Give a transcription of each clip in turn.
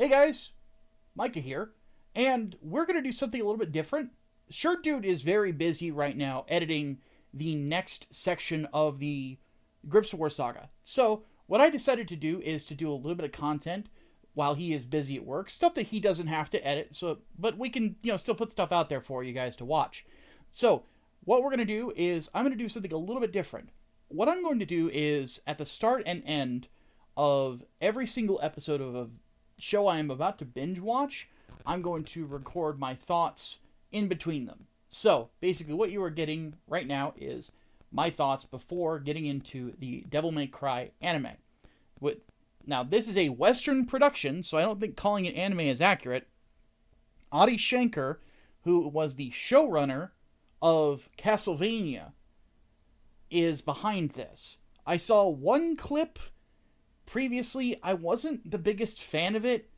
Hey guys, Micah here, and we're going to do something a little bit different. Shirt Dude is very busy right now editing the next section of the Grips War saga. So, what I decided to do is to do a little bit of content while he is busy at work, stuff that he doesn't have to edit, but we can, still put stuff out there for you guys to watch. So, what we're going to do is I'm going to do something a little bit different. What I'm going to do is at the start and end of every single episode of a show I am about to binge watch, I'm going to record my thoughts in between them. So, basically what you are getting right now is my thoughts before getting into the Devil May Cry anime. Now, this is a Western production, so I don't think calling it anime is accurate. Adi Shankar, who was the showrunner of Castlevania, is behind this. I saw one clip previously. I wasn't the biggest fan of it.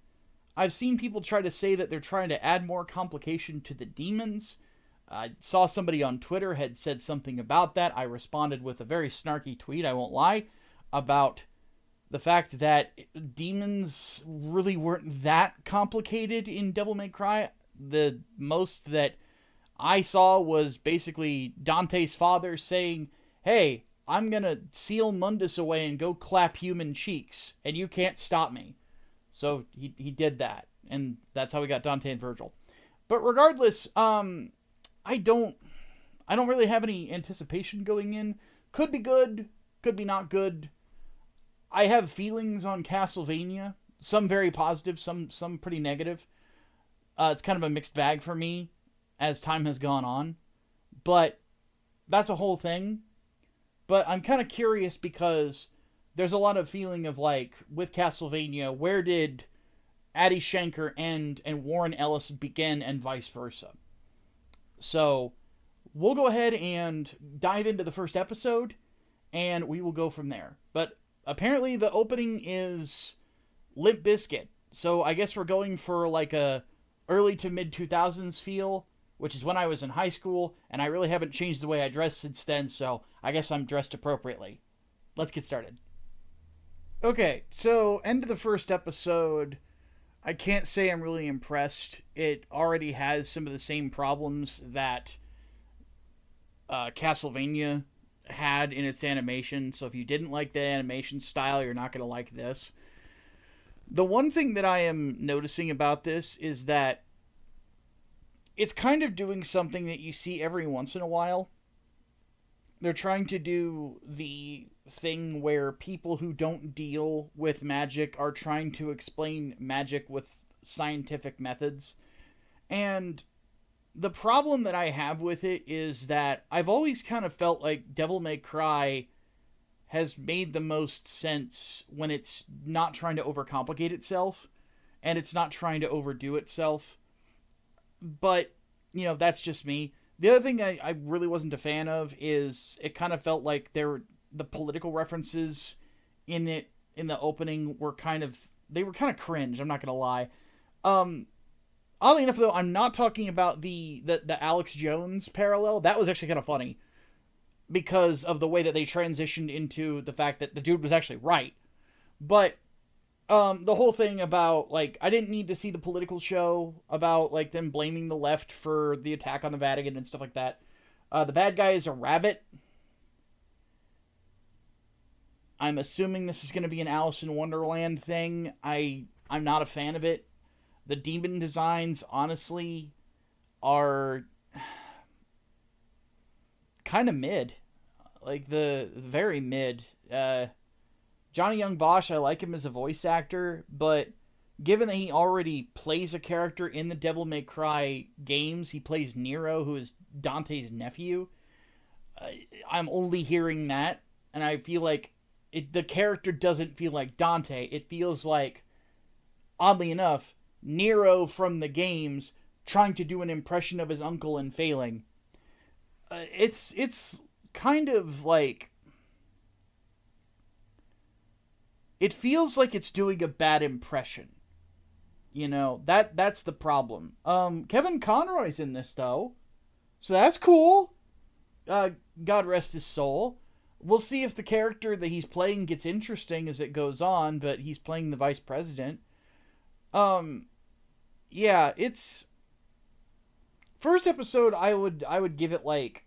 I've seen people try to say that they're trying to add more complication to the demons. I saw somebody on Twitter had said something about that. I responded with a very snarky tweet, I won't lie, about the fact that demons really weren't that complicated in Devil May Cry. The most that I saw was basically Dante's father saying, "Hey, I'm gonna seal Mundus away and go clap human cheeks, and you can't stop me." So he did that, and that's how we got Dante and Virgil. But regardless, I don't really have any anticipation going in. Could be good, could be not good. I have feelings on Castlevania, some very positive, some pretty negative. It's kind of a mixed bag for me as time has gone on, but that's a whole thing. But I'm kind of curious because there's a lot of feeling of like, with Castlevania, where did Adi Shankar end and Warren Ellis begin and vice versa? So we'll go ahead and dive into the first episode and we will go from there. But apparently the opening is Limp Bizkit. So I guess we're going for like a early to mid 2000s feel, which is when I was in high school, and I really haven't changed the way I dress since then, so I guess I'm dressed appropriately. Let's get started. Okay, so end of the first episode. I can't say I'm really impressed. It already has some of the same problems that Castlevania had in its animation, so if you didn't like the animation style, you're not going to like this. The one thing that I am noticing about this is that it's kind of doing something that you see every once in a while. They're trying to do the thing where people who don't deal with magic are trying to explain magic with scientific methods. And the problem that I have with it is that I've always kind of felt like Devil May Cry has made the most sense when it's not trying to overcomplicate itself and it's not trying to overdo itself. But, that's just me. The other thing I really wasn't a fan of is it kind of felt like the political references in the opening were kind of cringe, I'm not going to lie. Oddly enough, though, I'm not talking about the Alex Jones parallel. That was actually kind of funny because of the way that they transitioned into the fact that the dude was actually right. But the whole thing about, like, I didn't need to see the political show about, like, them blaming the left for the attack on the Vatican and stuff like that. The bad guy is a rabbit. I'm assuming this is going to be an Alice in Wonderland thing. I'm not a fan of it. The demon designs, honestly, are kind of mid. Like, the very mid. Johnny Young Bosch, I like him as a voice actor, but given that he already plays a character in the Devil May Cry games, he plays Nero, who is Dante's nephew. I'm only hearing that, and I feel like the character doesn't feel like Dante. It feels like, oddly enough, Nero from the games trying to do an impression of his uncle and failing. It's kind of like, it feels like it's doing a bad impression. That's the problem. Kevin Conroy's in this, though, so that's cool. God rest his soul. We'll see if the character that he's playing gets interesting as it goes on, but he's playing the vice president. Um, yeah, it's first episode. I would give it like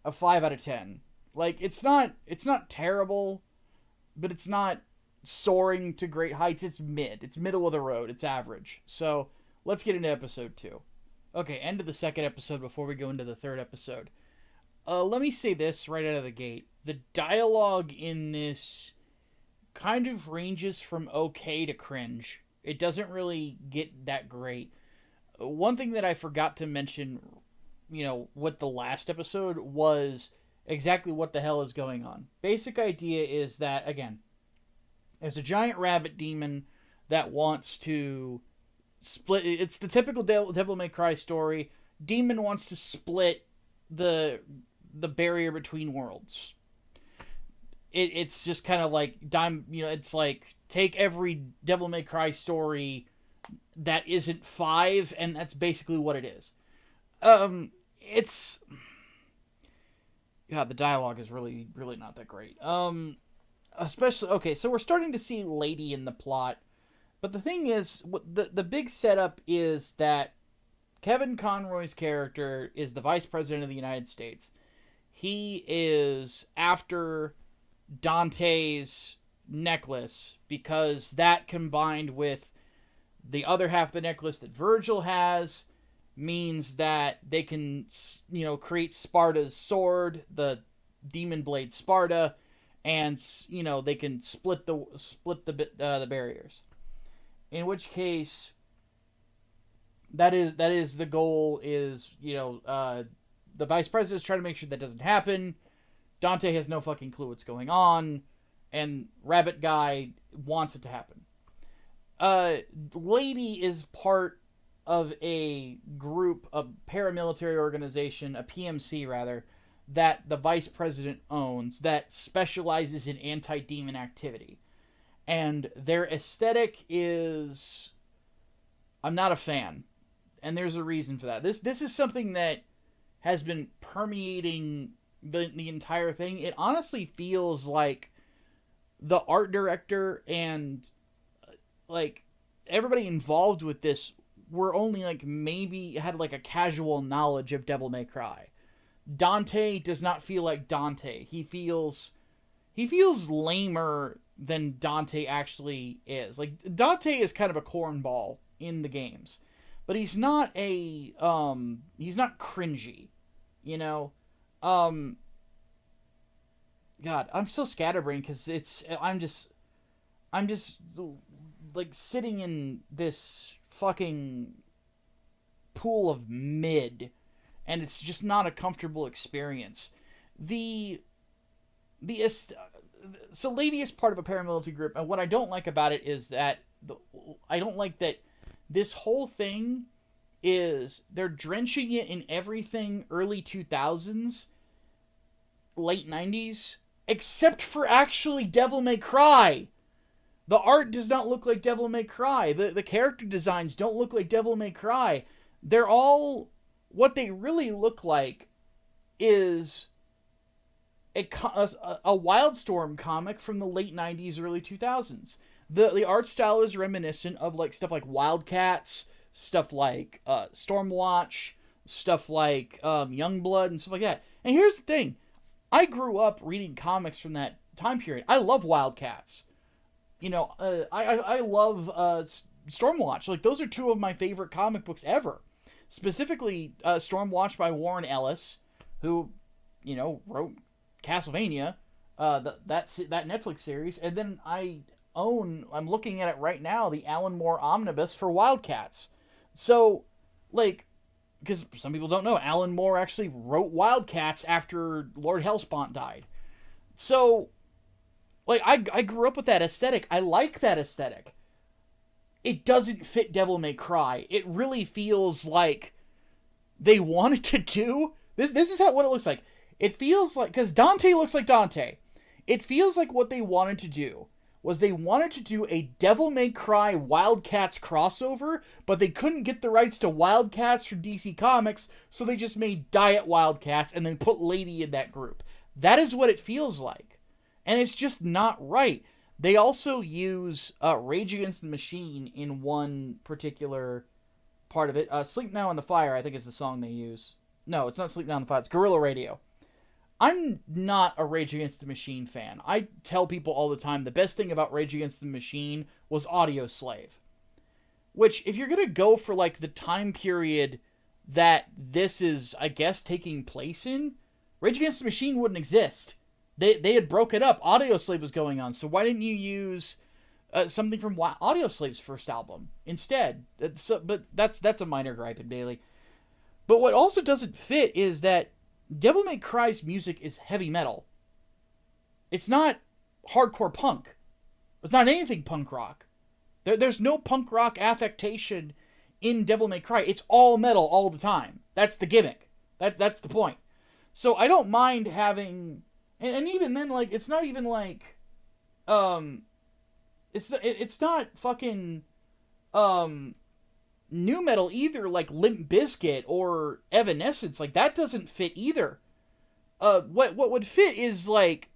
a 5 out of 10. Like it's not terrible, but it's not soaring to great heights. It's mid. It's middle of the road. It's average. So let's get into episode 2. Okay, end of the second episode before we go into the third episode. Let me say this right out of the gate. The dialogue in this kind of ranges from okay to cringe. It doesn't really get that great. One thing that I forgot to mention, with the last episode was exactly what the hell is going on. Basic idea is that, again, there's a giant rabbit demon that wants to split. It's the typical Devil May Cry story. Demon wants to split the barrier between worlds. It's just kind of like it's like take every Devil May Cry story that isn't 5, and that's basically what it is. It's the dialogue is really really not that great. Especially okay, so we're starting to see Lady in the plot, but the thing is, the big setup is that Kevin Conroy's character is the Vice President of the United States. He is after Dante's necklace because that combined with the other half of the necklace that Virgil has means that they can, create Sparta's sword, the demon blade Sparta, and they can split the barriers. In which case, that is the goal. Is the vice president is trying to make sure that doesn't happen. Dante has no fucking clue what's going on, and Rabbit Guy wants it to happen. Lady is part of a group, a paramilitary organization, a PMC rather, that the vice president owns that specializes in anti-demon activity. And their aesthetic is... I'm not a fan. And there's a reason for that. This is something that has been permeating the entire thing. It honestly feels like the art director and like everybody involved with this were only like maybe had like a casual knowledge of Devil May Cry. Dante does not feel like Dante. He feels lamer than Dante actually is. Like Dante is kind of a cornball in the games, but he's not he's not cringy, God, I'm so scatterbrained because I'm just like sitting in this fucking pool of mid, and it's just not a comfortable experience. So Lady is part of a paramilitary group, and what I don't like about it is that I don't like that this whole thing is they're drenching it in everything early 2000s, late 90s, except for actually Devil May Cry. The art does not look like Devil May Cry. The character designs don't look like Devil May Cry. They're all... What they really look like is a Wildstorm comic from the late 90s, early 2000s. The art style is reminiscent of like stuff like Wildcats, stuff like Stormwatch, stuff like Youngblood, and stuff like that. And here's the thing. I grew up reading comics from that time period. I love Wildcats. I love Stormwatch. Like, those are two of my favorite comic books ever. Specifically, Stormwatch by Warren Ellis, who, wrote Castlevania, that Netflix series. And then I'm looking at it right now, the Alan Moore Omnibus for Wildcats. So, like, because some people don't know, Alan Moore actually wrote Wildcats after Lord Hellspawn died. So, like, I grew up with that aesthetic. I like that aesthetic. It doesn't fit Devil May Cry. It really feels like they wanted to do... This is what it looks like. It feels like... Because Dante looks like Dante. It feels like what they wanted to do was they wanted to do a Devil May Cry Wildcats crossover, but they couldn't get the rights to Wildcats from DC Comics, so they just made Diet Wildcats and then put Lady in that group. That is what it feels like. And it's just not right. They also use Rage Against the Machine in one particular part of it. Sleep Now in the Fire, I think, is the song they use. No, it's not Sleep Now in the Fire. It's Guerrilla Radio. I'm not a Rage Against the Machine fan. I tell people all the time the best thing about Rage Against the Machine was Audio Slave. Which, if you're going to go for, like, the time period that this is, I guess, taking place in, Rage Against the Machine wouldn't exist. They had broke it up. Audio Slave was going on. So why didn't you use something from Audio Slave's first album instead? But that's a minor gripe in Bailey. But what also doesn't fit is that Devil May Cry's music is heavy metal. It's not hardcore punk. It's not anything punk rock. There's no punk rock affectation in Devil May Cry. It's all metal all the time. That's the gimmick. That's the point. So I don't mind having... And even then, like, it's not even like... It's not fucking... new metal either, like Limp Bizkit or Evanescence. Like, that doesn't fit either. What would fit is, like,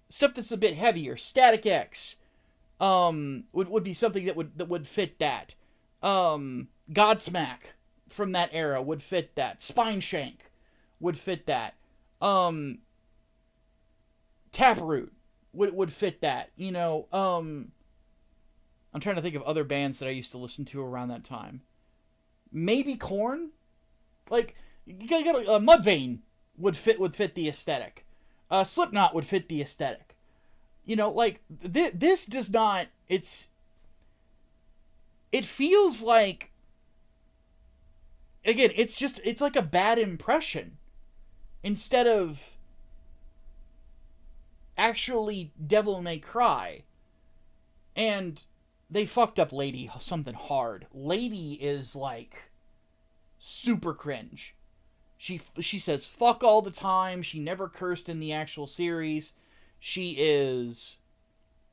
stuff that's a bit heavier. Static X would be something that would fit that. Godsmack from that era would fit that. Spineshank would fit that. Taproot would fit that. You know, I'm trying to think of other bands that I used to listen to around that time. Maybe Korn? Like, you got Mudvayne would fit the aesthetic. Slipknot would fit the aesthetic. You know, like, this does not... It feels like... Again, it's like a bad impression. Instead of actually Devil May Cry. And they fucked up Lady something hard. Lady is, like, super cringe. She says fuck all the time. She never cursed in the actual series. She is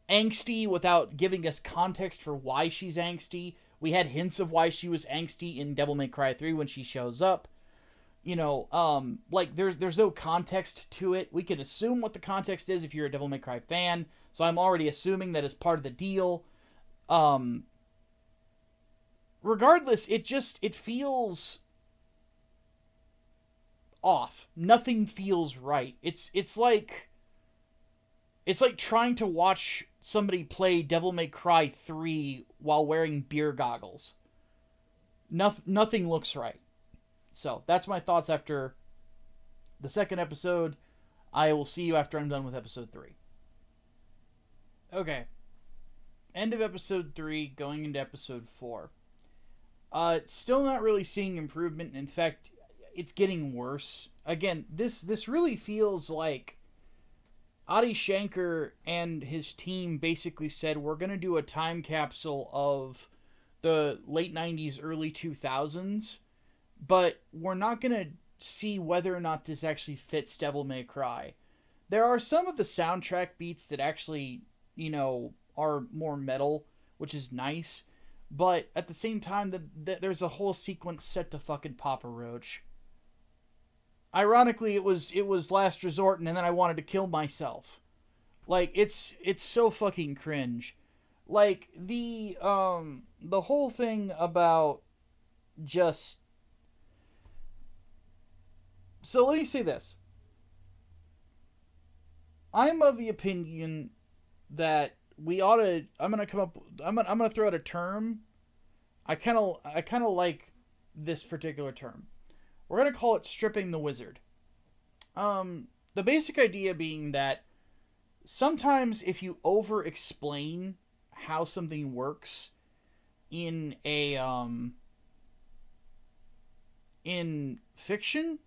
angsty without giving us context for why she's angsty. We had hints of why she was angsty in Devil May Cry 3 when she shows up. You know, like, there's no context to it. We can assume what the context is if you're a Devil May Cry fan. So I'm already assuming that is part of the deal. Regardless, it feels off. Nothing feels right. It's like trying to watch somebody play Devil May Cry 3 while wearing beer goggles. Nothing looks right. So, that's my thoughts after the second episode. I will see you after I'm done with episode 3. Okay. End of episode 3, going into episode 4. Still not really seeing improvement. In fact, it's getting worse. Again, this really feels like Adi Shankar and his team basically said, we're going to do a time capsule of the late 90s, early 2000s, but we're not going to see whether or not this actually fits Devil May Cry. There are some of the soundtrack beats that actually, you know, are more metal, which is nice, but at the same time, there's a whole sequence set to fucking Papa Roach. Ironically, it was Last Resort, and then I wanted to kill myself. Like, it's so fucking cringe. Like, the whole thing about just... So let me say this. I'm of the opinion that we ought to... I'm gonna throw out a term. I kind of like this particular term. We're gonna call it stripping the wizard. The basic idea being that sometimes if you over-explain how something works in in fiction,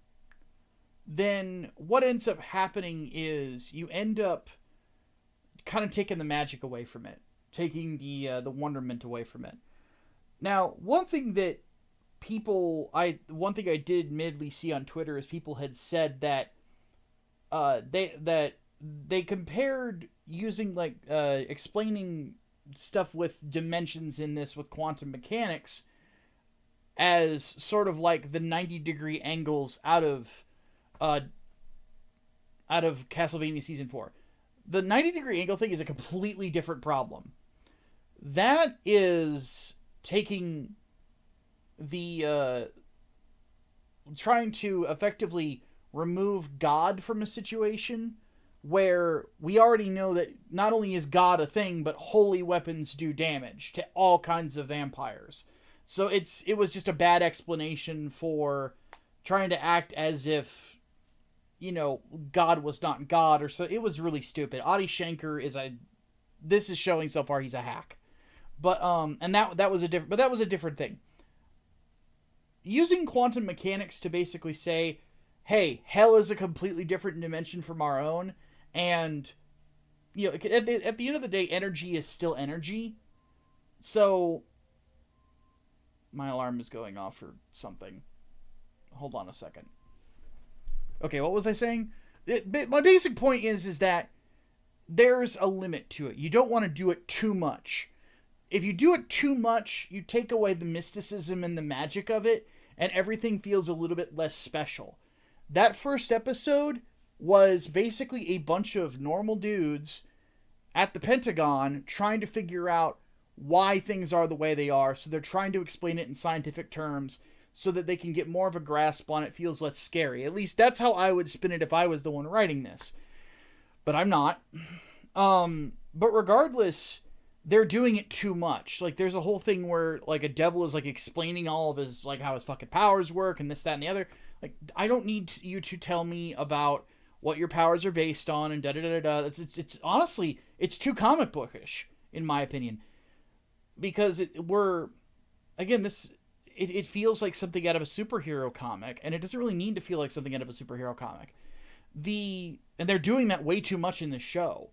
then what ends up happening is you end up kind of taking the magic away from it, taking the wonderment away from it. Now, one thing I did admittedly see on Twitter is people had said that they compared using, like, explaining stuff with dimensions in this with quantum mechanics as sort of like the 90-degree angles out of Castlevania Season 4. The 90-degree angle thing is a completely different problem. That is taking the trying to effectively remove God from a situation where we already know that not only is God a thing, but holy weapons do damage to all kinds of vampires. So it was just a bad explanation for trying to act as if, God was not God, or so. It was really stupid. Adi Shankar this is showing so far he's a hack. But and that was a different thing. Using quantum mechanics to basically say, hey, hell is a completely different dimension from our own, and at the end of the day, energy is still energy. So my alarm is going off for something. Hold on a second. Okay, what was I saying? My basic point is that there's a limit to it. You don't want to do it too much. If you do it too much, you take away the mysticism and the magic of it, and everything feels a little bit less special. That first episode was basically a bunch of normal dudes at the Pentagon trying to figure out why things are the way they are, so they're trying to explain it in scientific terms so that they can get more of a grasp on it, feels less scary. At least that's how I would spin it if I was the one writing this. But I'm not. But regardless, they're doing it too much. Like, there's a whole thing where, like, a devil is, like, explaining all of his, like, how his fucking powers work and this, that, and the other. Like, I don't need you to tell me about what your powers are based on and da-da-da-da-da. It's honestly, it's too comic bookish, in my opinion. Because it feels like something out of a superhero comic, and it doesn't really need to feel like something out of a superhero comic. And they're doing that way too much in the show.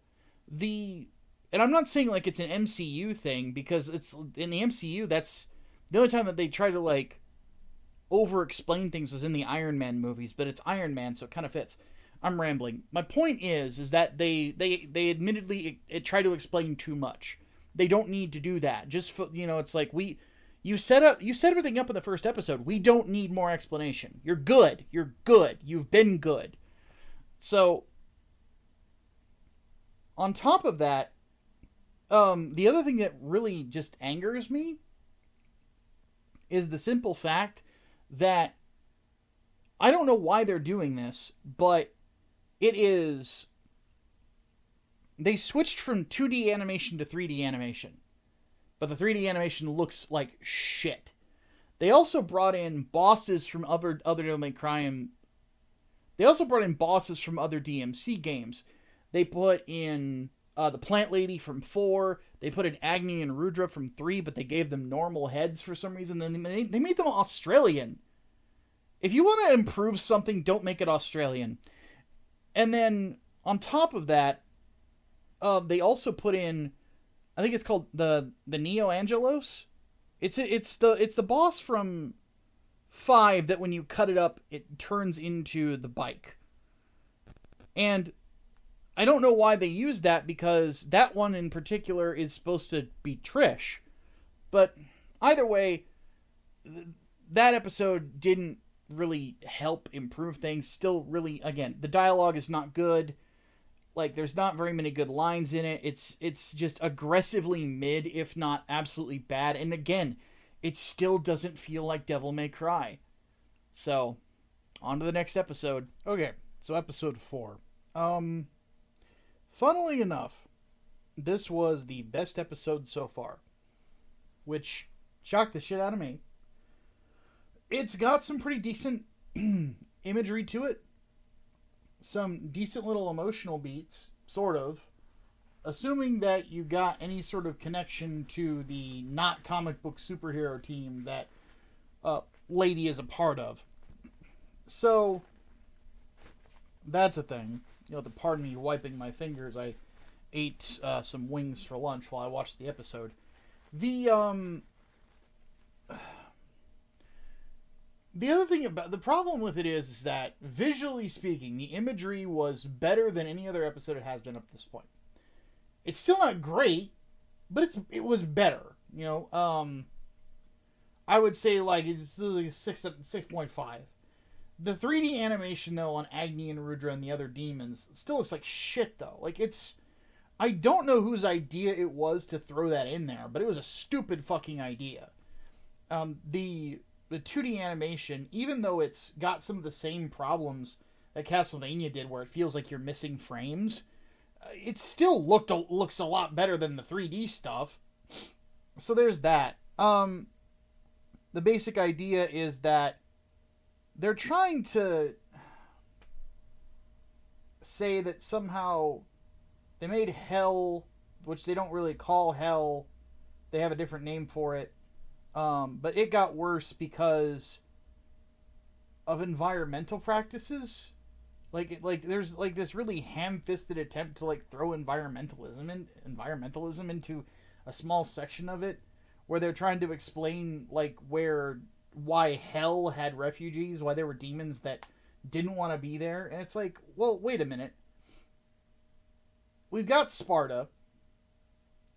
And I'm not saying like it's an MCU thing, because it's in the MCU, that's the only time that they try to like over-explain things was in the Iron Man movies, but it's Iron Man, so it kind of fits. I'm rambling. My point is that they admittedly try to explain too much. They don't need to do that. Just for, it's like you set everything up in the first episode. We don't need more explanation. You're good. You're good. You've been good. So on top of that, the other thing that really just angers me is the simple fact that I don't know why they're doing this, but they switched from 2D animation to 3D animation. But the 3D animation looks like shit. They also brought in bosses from other Devil May Cry. They also brought in bosses from other DMC games. They put in the Plant Lady from 4. They put in Agni and Rudra from 3, but they gave them normal heads for some reason. Then they made them Australian. If you want to improve something, don't make it Australian. And then on top of that, they also put in, I think it's called the Neo Angelos. It's the boss from 5 that when you cut it up, it turns into the bike. And I don't know why they use that, because that one in particular is supposed to be Trish. But either way, that episode didn't really help improve things. Still really, again, the dialogue is not good. Like, there's not very many good lines in it. It's just aggressively mid, if not absolutely bad. And again, it still doesn't feel like Devil May Cry. So, on to the next episode. Okay, so episode 4. Funnily enough, this was the best episode so far, which shocked the shit out of me. It's got some pretty decent imagery to it. Some decent little emotional beats, sort of. Assuming that you got any sort of connection to the not comic book superhero team that Lady is a part of. So, that's a thing. You'll have to pardon me wiping my fingers. I ate some wings for lunch while I watched the episode. The other thing about the problem with it is that, visually speaking, the imagery was better than any other episode it has been up to this point. It's still not great, but it was better. I would say like it's like 6.5. The 3D animation though on Agni and Rudra and the other demons still looks like shit though. Like it's I don't know whose idea it was to throw that in there, but it was a stupid fucking idea. The 2D animation, even though it's got some of the same problems that Castlevania did, where it feels like you're missing frames, it still looks a lot better than the 3D stuff. So there's that. The basic idea is that they're trying to say that somehow they made hell, which they don't really call hell. They have a different name for it. But it got worse because of environmental practices. Like there's like this really ham-fisted attempt to like throw environmentalism into a small section of it, where they're trying to explain like why hell had refugees, why there were demons that didn't want to be there, and it's like, well, wait a minute. We've got Sparta,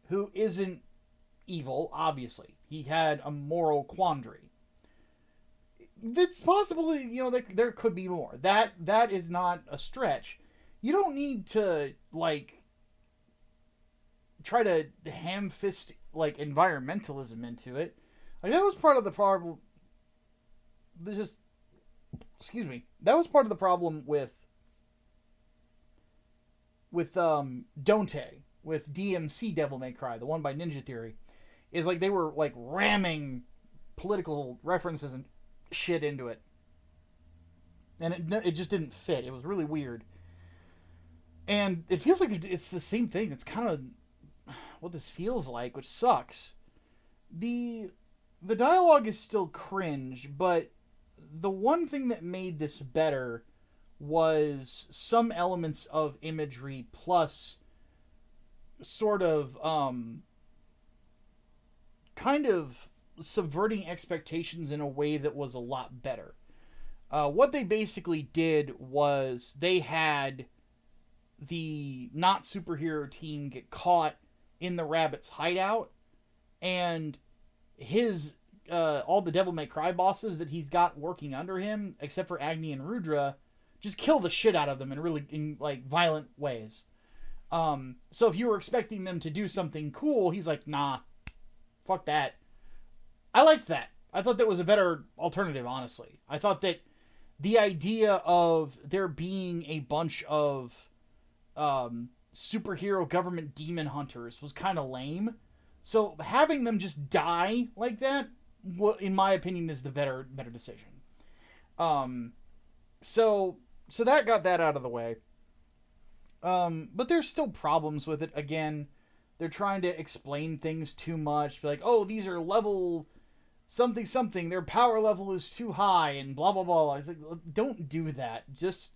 who isn't evil, obviously. He had a moral quandary. It's possible, there could be more. That is not a stretch. You don't need to, like, try to ham-fist, like, environmentalism into it. Like, that was part of the problem. Excuse me. That was part of the problem with Dante, with DMC Devil May Cry, the one by Ninja Theory, is like they were like ramming political references and shit into it, and it just didn't fit. It was really weird, and it feels like it's the same thing. It's kind of what this feels like, which sucks. The dialogue is still cringe, but the one thing that made this better was some elements of imagery plus sort of kind of subverting expectations in a way that was a lot better. What they basically did was they had the not superhero team get caught in the rabbit's hideout, and his all the Devil May Cry bosses that he's got working under him, except for Agni and Rudra, just kill the shit out of them in like violent ways. So if you were expecting them to do something cool, he's like, nah, fuck that. I liked that. I thought that was a better alternative, honestly. I thought that the idea of there being a bunch of superhero government demon hunters was kind of lame. So having them just die like that, in my opinion, is the better decision. So that got that out of the way. But there's still problems with it. Again, they're trying to explain things too much. Be like, oh, these are level something something. Their power level is too high, and blah blah blah. It's like, don't do that. Just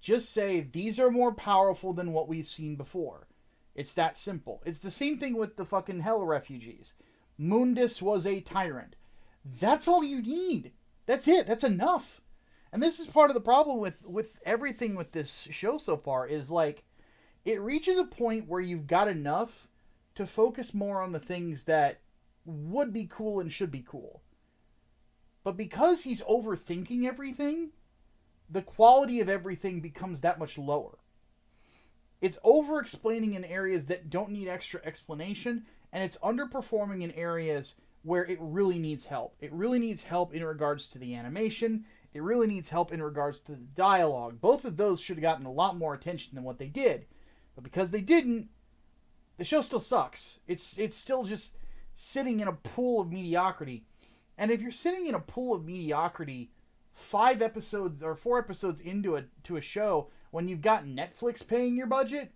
say these are more powerful than what we've seen before. It's that simple. It's the same thing with the fucking Hell refugees. Mundus was a tyrant. That's all you need. That's it. That's enough. And this is part of the problem with everything with this show so far, is like it reaches a point where you've got enough to focus more on the things that would be cool and should be cool. But because he's overthinking everything, the quality of everything becomes that much lower. It's over-explaining in areas that don't need extra explanation, and it's underperforming in areas where it really needs help. It really needs help in regards to the animation. It really needs help in regards to the dialogue. Both of those should have gotten a lot more attention than what they did. But because they didn't, the show still sucks. It's still just sitting in a pool of mediocrity. And if you're sitting in a pool of mediocrity 5 episodes or 4 episodes into a show when you've got Netflix paying your budget,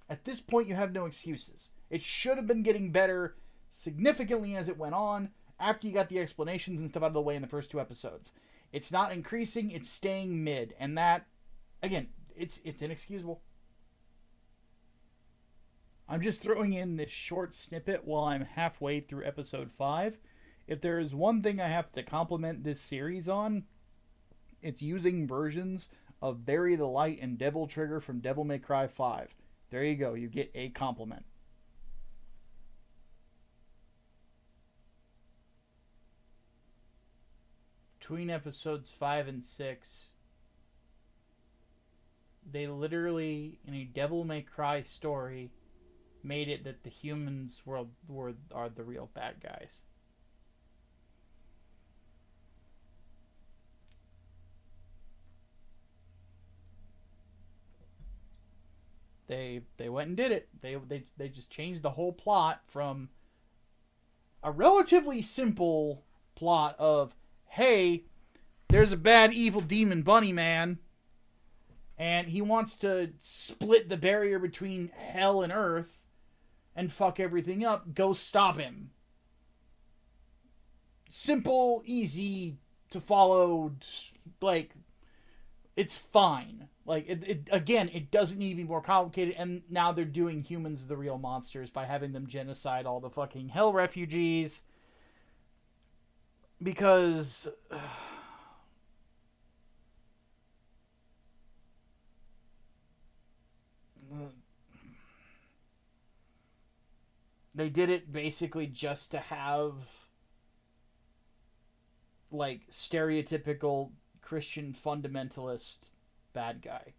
at this point you have no excuses. It should have been getting better significantly as it went on after you got the explanations and stuff out of the way in the first 2 episodes. It's not increasing, it's staying mid. And that, again, it's inexcusable. I'm just throwing in this short snippet while I'm halfway through episode 5. If there is one thing I have to compliment this series on, it's using versions of Bury the Light and Devil Trigger from Devil May Cry 5. There you go, you get a compliment. Between episodes 5 and 6, They literally, in a Devil May Cry story, made it that the humans are the real bad guys. They went and did it. They just changed the whole plot from a relatively simple plot of, hey, there's a bad evil demon bunny man, and he wants to split the barrier between hell and earth and fuck everything up. Go stop him. Simple, easy to follow, like, it's fine. Like, it doesn't need to be more complicated, and now they're doing humans the real monsters by having them genocide all the fucking hell refugees. Because they did it basically just to have, like, stereotypical Christian fundamentalist bad guy.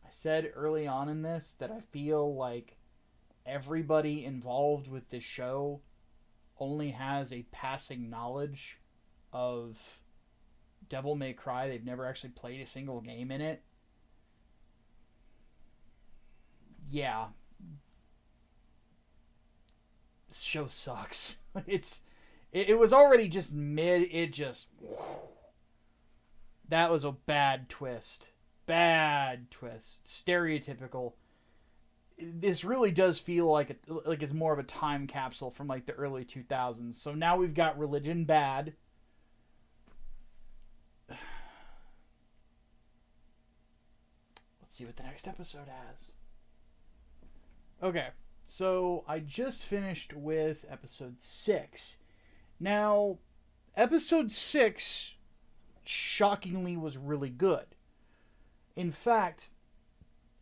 I said early on in this that I feel like everybody involved with this show only has a passing knowledge of Devil May Cry. They've never actually played a single game in it. Yeah. This show sucks. It was already just mid. It just... That was a bad twist. Bad twist. Stereotypical. This really does feel like it's more of a time capsule from like the early 2000s. So now we've got religion bad. Let's see what the next episode has. Okay, so I just finished with episode 6. Now, episode 6 shockingly was really good. In fact,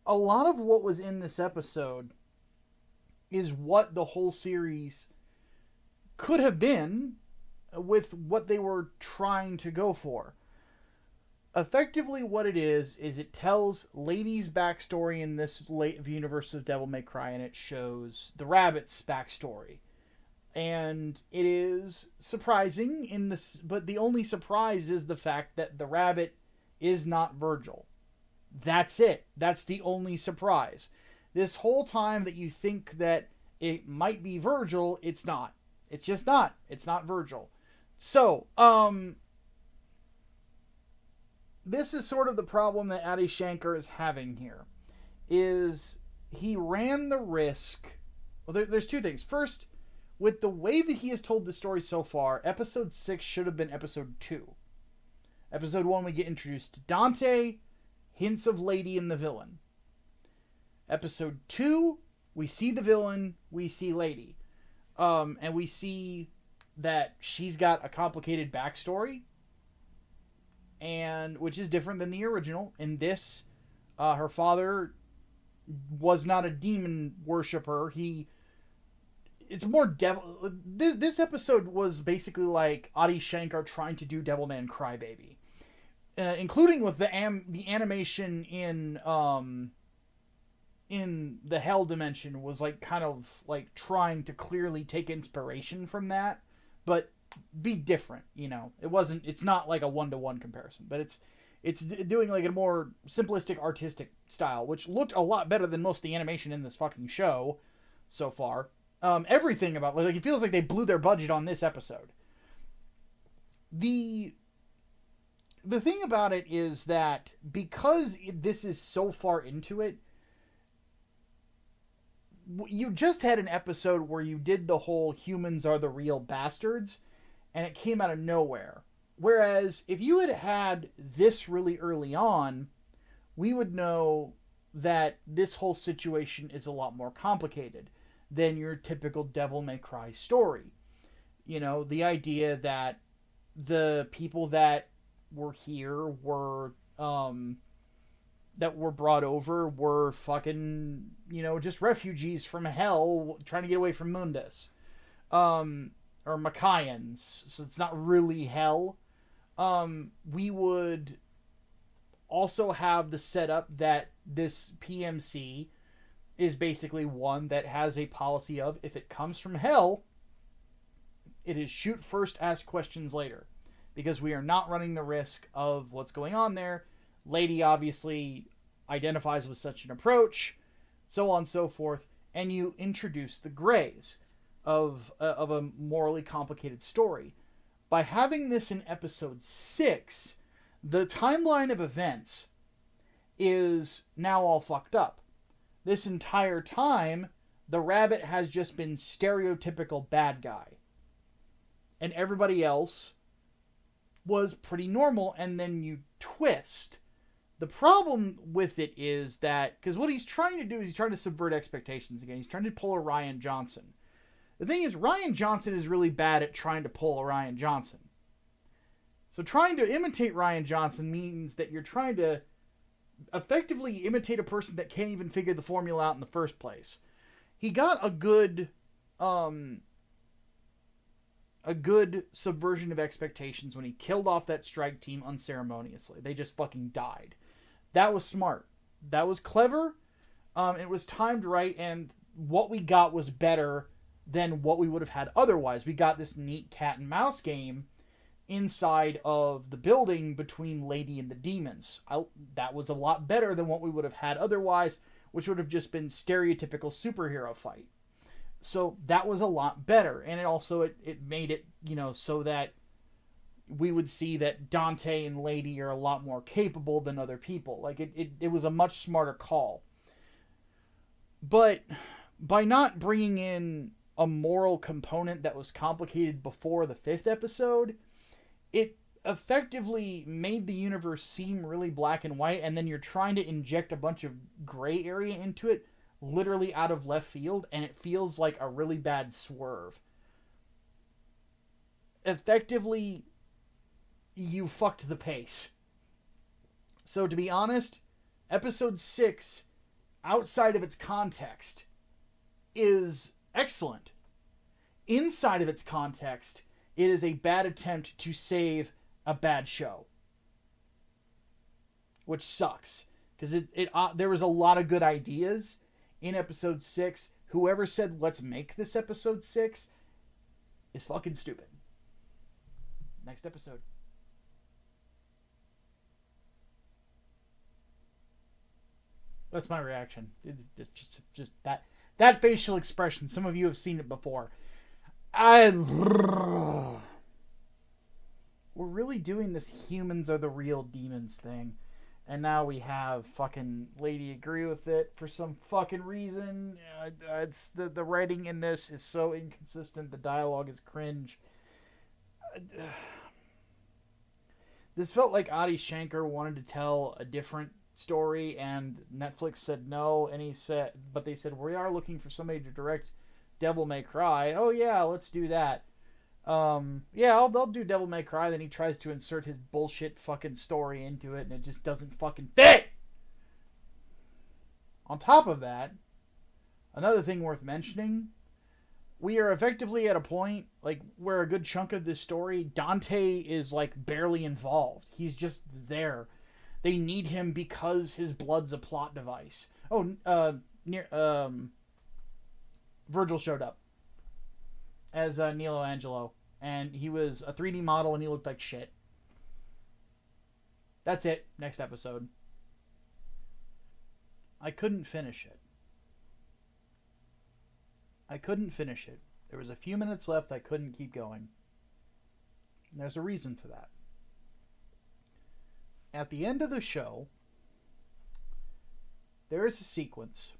a lot of what was in this episode is what the whole series could have been with what they were trying to go for. Effectively, what it is it tells Lady's backstory in this late universe of Devil May Cry, and it shows the rabbit's backstory. And it is surprising in this, but the only surprise is the fact that the rabbit is not Virgil. That's it. That's the only surprise. This whole time that you think that it might be Virgil, it's not. It's just not. It's not Virgil. So, this is sort of the problem that Adi Shankar is having here. Is he ran the risk... Well, there's two things. First, with the way that he has told the story so far, episode 6 should have been episode 2. Episode 1, we get introduced to Dante, hints of Lady and the villain. Episode 2, we see the villain, we see Lady. And we see that she's got a complicated backstory, and which is different than the original. In this, her father was not a demon worshiper. It's more devil. This episode was basically like Adi Shankar trying to do Devilman Crybaby, including with the animation in the Hell dimension was like kind of like trying to clearly take inspiration from that, but be different. You know, it's not like a 1-to-1 comparison, but it's doing like a more simplistic artistic style, which looked a lot better than most of the animation in this fucking show so far. Everything about, like, it feels like they blew their budget on this episode. The thing about it is that because this is so far into it, you just had an episode where you did the whole humans are the real bastards, and it came out of nowhere. Whereas if you had had this really early on, we would know that this whole situation is a lot more complicated than your typical Devil May Cry story. You know, the idea that the people that were here were, that were brought over were fucking, just refugees from hell trying to get away from Mundus. Or Makayans, so it's not really hell. We would also have the setup that this PMC is basically one that has a policy of, if it comes from hell, it is shoot first, ask questions later. Because we are not running the risk of what's going on there. Lady obviously identifies with such an approach, so on and so forth, and you introduce the grays of a morally complicated story. By having this in episode 6, the timeline of events is now all fucked up. This entire time, the rabbit has just been stereotypical bad guy. And everybody else was pretty normal, and then you twist. The problem with it is that, because what he's trying to do is he's trying to subvert expectations again. He's trying to pull a Rian Johnson. The thing is, Rian Johnson is really bad at trying to pull a Rian Johnson. So trying to imitate Rian Johnson means that you're trying to effectively imitate a person that can't even figure the formula out in the first place. He got a good subversion of expectations when he killed off that strike team unceremoniously. They just fucking died. That was smart. That was clever. It was timed right, and what we got was better than what we would have had otherwise. We got this neat cat and mouse game inside of the building between Lady and the demons. That was a lot better than what we would have had otherwise, which would have just been stereotypical superhero fight. So that was a lot better. And it also, it made it, so that we would see that Dante and Lady are a lot more capable than other people. Like, it was a much smarter call. But by not bringing in a moral component that was complicated before the 5th episode, it effectively made the universe seem really black and white, and then you're trying to inject a bunch of gray area into it, literally out of left field, and it feels like a really bad swerve. Effectively, you fucked the pace. So to be honest, episode 6, outside of its context, is excellent. Inside of its context, it is a bad attempt to save a bad show. Which sucks. Because there was a lot of good ideas in episode 6. Whoever said, let's make this episode 6, is fucking stupid. Next episode. That's my reaction. Just that facial expression. Some of you have seen it before. We're really doing this humans are the real demons thing. And now we have fucking Lady agree with it for some fucking reason. It's the writing in this is so inconsistent. The dialogue is cringe. This felt like Adi Shankar wanted to tell a different story, and Netflix said no. And but they said, we are looking for somebody to direct Devil May Cry. Oh yeah, let's do that. Yeah, I'll do Devil May Cry. Then he tries to insert his bullshit fucking story into it, and it just doesn't fucking fit. On top of that, another thing worth mentioning, we are effectively at a point like where a good chunk of this story, Dante is like barely involved. He's just there. They need him because his blood's a plot device. Virgil showed up as Nilo Angelo, and he was a 3D model, and he looked like shit. That's it. Next episode. I couldn't finish it. There was a few minutes left. I couldn't keep going. And there's a reason for that. At the end of the show, there is a sequence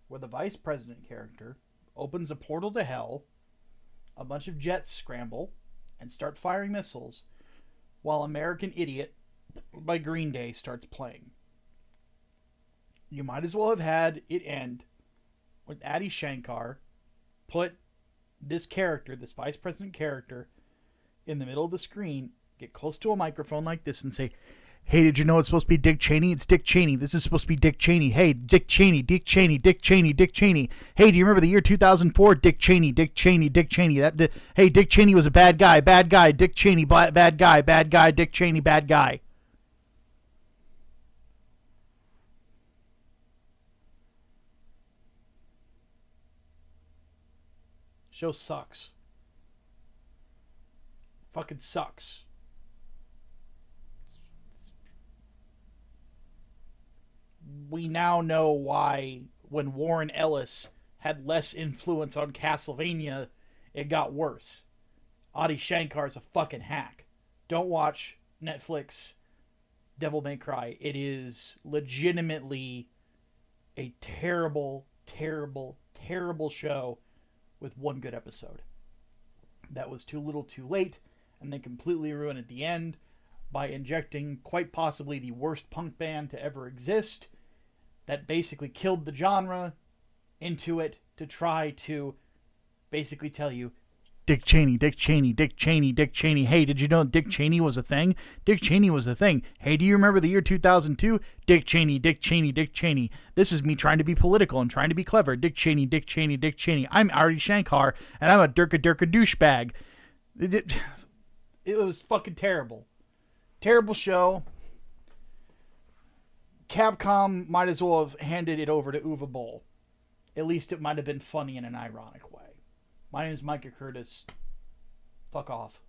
where the vice president character opens a portal to hell, a bunch of jets scramble and start firing missiles, while American Idiot by Green Day starts playing. You might as well have had it end with Adi Shankar put this character, this vice president character, in the middle of the screen, get close to a microphone like this and say, Hey, did you know it's supposed to be Dick Cheney? It's Dick Cheney. This is supposed to be Dick Cheney. Hey, Dick Cheney, Dick Cheney, Dick Cheney, Dick Cheney. Hey, do you remember the year 2004? Dick Cheney, Dick Cheney, Dick Cheney. Hey, Dick Cheney was a bad guy. Bad guy. Dick Cheney, bad guy. Bad guy. Dick Cheney, bad guy. Show sucks. Fucking sucks. We now know why when Warren Ellis had less influence on Castlevania, it got worse. Adi Shankar is a fucking hack. Don't watch Netflix Devil May Cry. It is legitimately a terrible, terrible, terrible show with one good episode. That was too little too late, and they completely ruined at the end by injecting quite possibly the worst punk band to ever exist that basically killed the genre into it to try to basically tell you, Dick Cheney, Dick Cheney, Dick Cheney, Dick Cheney. Hey, did you know Dick Cheney was a thing? Dick Cheney was a thing. Hey, do you remember the year 2002? Dick Cheney, Dick Cheney, Dick Cheney. This is me trying to be political and trying to be clever. Dick Cheney, Dick Cheney, Dick Cheney. I'm Adi Shankar, and I'm a Durka douchebag. It was fucking terrible. Terrible show. Capcom might as well have handed it over to Uwe Boll. At least it might have been funny in an ironic way. My name is Micah Curtis. Fuck off.